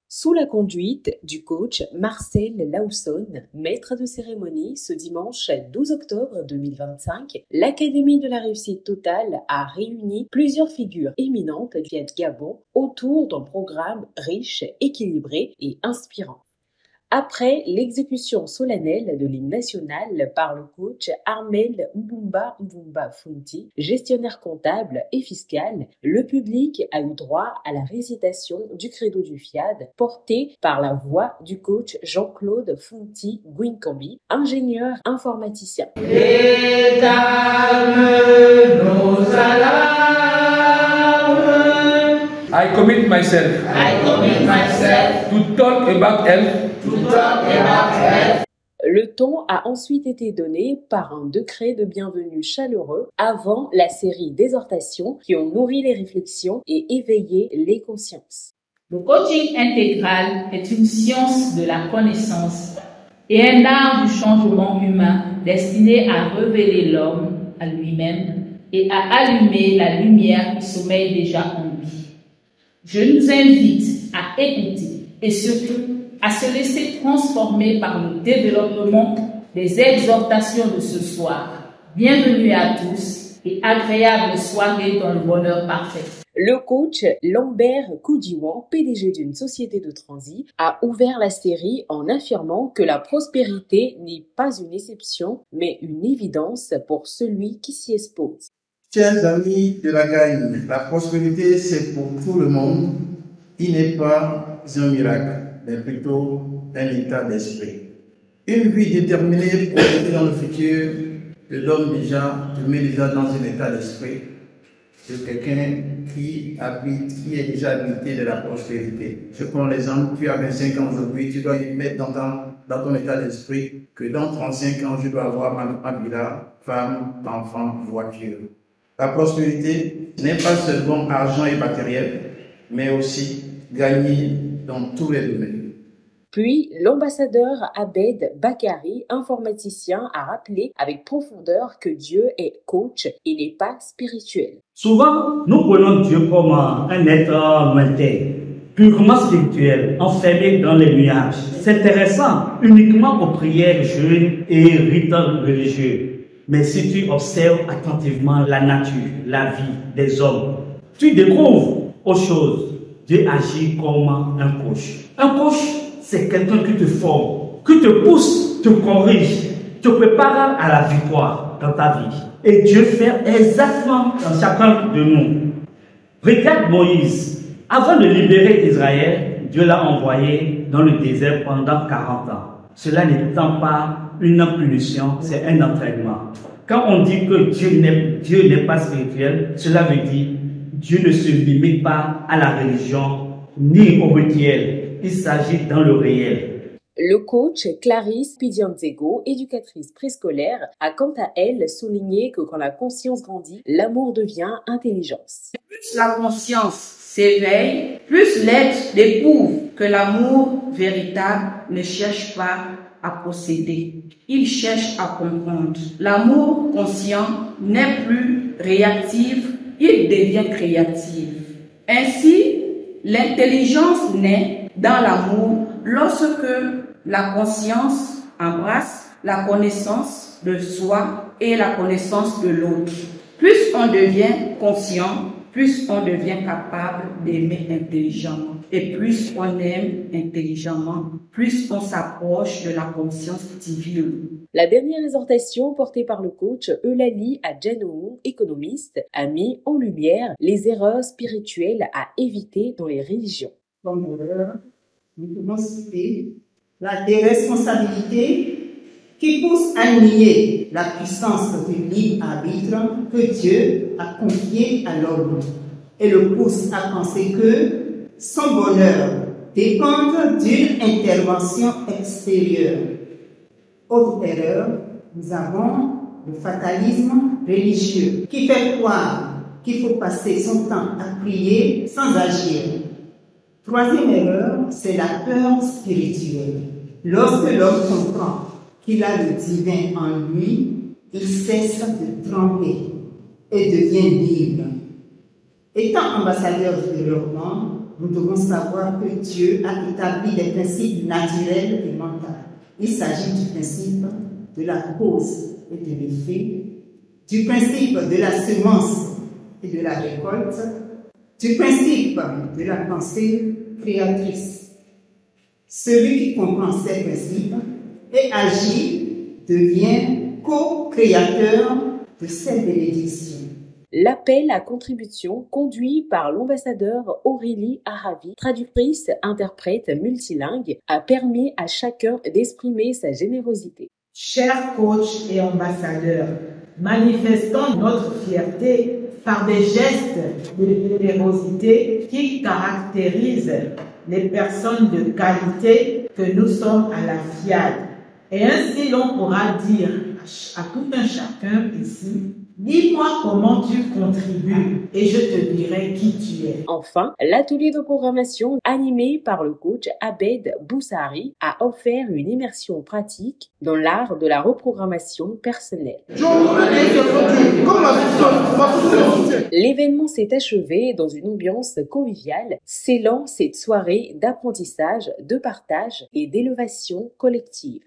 Sous la conduite du coach Marcel Lausson, maître de cérémonie, ce dimanche 12 octobre 2025, l'Académie de la réussite totale a réuni plusieurs figures éminentes du Gabon autour d'un programme riche, équilibré et inspirant. Après l'exécution solennelle de l'hymne national par le coach Armel Mbumba Funti, gestionnaire comptable et fiscal, le public a eu droit à la récitation du credo du FIAD porté par la voix du coach Jean-Claude Funti Gwinkambi, ingénieur informaticien. I commit myself to talk about health. Le ton a ensuite été donné par un décret de bienvenue chaleureux avant la série d'exhortations qui ont nourri les réflexions et éveillé les consciences. Le coaching intégral est une science de la connaissance et un art du changement humain destiné à révéler l'homme à lui-même et à allumer la lumière qui sommeille déjà en lui. Je nous invite à écouter et surtout à se laisser transformer par le développement des exhortations de ce soir. Bienvenue à tous et agréable soirée dans le bonheur parfait. Le coach Lambert Koudiwan, PDG d'une société de transit, a ouvert la série en affirmant que la prospérité n'est pas une exception, mais une évidence pour celui qui s'y expose. Chers amis de la gagne, la prospérité c'est pour tout le monde. Il n'est pas un miracle, mais plutôt un état d'esprit. Une vie déterminée pour aller dans le futur te donne déjà, te met déjà dans un état d'esprit de quelqu'un qui est déjà habité de la prospérité. Je prends l'exemple, tu as 25 ans aujourd'hui, tu dois y mettre dans ton état d'esprit que dans 35 ans, je dois avoir ma villa, femme, enfant, voiture. La prospérité n'est pas seulement argent et matériel, mais aussi gagner dans tous les domaines. Puis, l'ambassadeur Abed Bakari, informaticien, a rappelé avec profondeur que Dieu est coach et n'est pas spirituel. Souvent, nous prenons Dieu comme un être lointain, purement spirituel, enfermé dans les nuages, s'intéressant uniquement aux prières, jeûnes et rites religieux. Mais si tu observes attentivement la nature, la vie des hommes, tu découvres autre chose. Dieu agit comme un coach. Un coach, c'est quelqu'un qui te forme, qui te pousse, te corrige, te prépare à la victoire dans ta vie. Et Dieu fait exactement dans chacun de nous. Regarde Moïse. Avant de libérer Israël, Dieu l'a envoyé dans le désert pendant 40 ans. Cela n'étant pas une punition, c'est un entraînement. Quand on dit que Dieu n'est pas spirituel, cela veut dire Dieu ne se limite pas à la religion ni au rituel. Il s'agit dans le réel. Le coach Clarisse Pidianzego, éducatrice préscolaire, a quant à elle souligné que quand la conscience grandit, l'amour devient intelligence. Plus la conscience s'éveille, plus l'être découvre que l'amour véritable ne cherche pas à posséder. Il cherche à comprendre. L'amour conscient n'est plus réactif, il devient créatif. Ainsi, l'intelligence naît dans l'amour lorsque la conscience embrasse la connaissance de soi et la connaissance de l'autre. Plus on devient conscient, plus on devient capable d'aimer intelligemment. Et plus on aime intelligemment, plus on s'approche de la conscience divine. La dernière exhortation portée par le coach Eulalie Adjanou, économiste, a mis en lumière les erreurs spirituelles à éviter dans les religions. Comme erreur, nous pouvons citer la déresponsabilité qui pousse à nier la puissance du libre arbitre que Dieu a confié à l'homme et le pousse à penser que son bonheur dépend d'une intervention extérieure. Autre erreur, nous avons le fatalisme religieux qui fait croire qu'il faut passer son temps à prier sans agir. Troisième erreur, c'est la peur spirituelle. Lorsque l'homme comprend qu'il a le divin en lui, il cesse de trembler et devient libre. Étant ambassadeurs du développement, nous devons savoir que Dieu a établi des principes naturels et mentaux. Il s'agit du principe de la cause et de l'effet, du principe de la semence et de la récolte, du principe de la pensée créatrice. Celui qui comprend ces principes et agit devient co-créateur de ces bénédictions. L'appel à contribution conduit par l'ambassadeur Aurélie Aravi, traductrice, interprète multilingue, a permis à chacun d'exprimer sa générosité. Chers coachs et ambassadeurs, manifestons notre fierté par des gestes de générosité qui caractérisent les personnes de qualité que nous sommes à la FIAD. Et ainsi l'on pourra dire à tout un chacun ici: dis-moi comment tu contribues et je te dirai qui tu es. Enfin, l'atelier de programmation animé par le coach Abed Boussari a offert une immersion pratique dans l'art de la reprogrammation personnelle. L'événement s'est achevé dans une ambiance conviviale, scellant cette soirée d'apprentissage, de partage et d'élévation collective.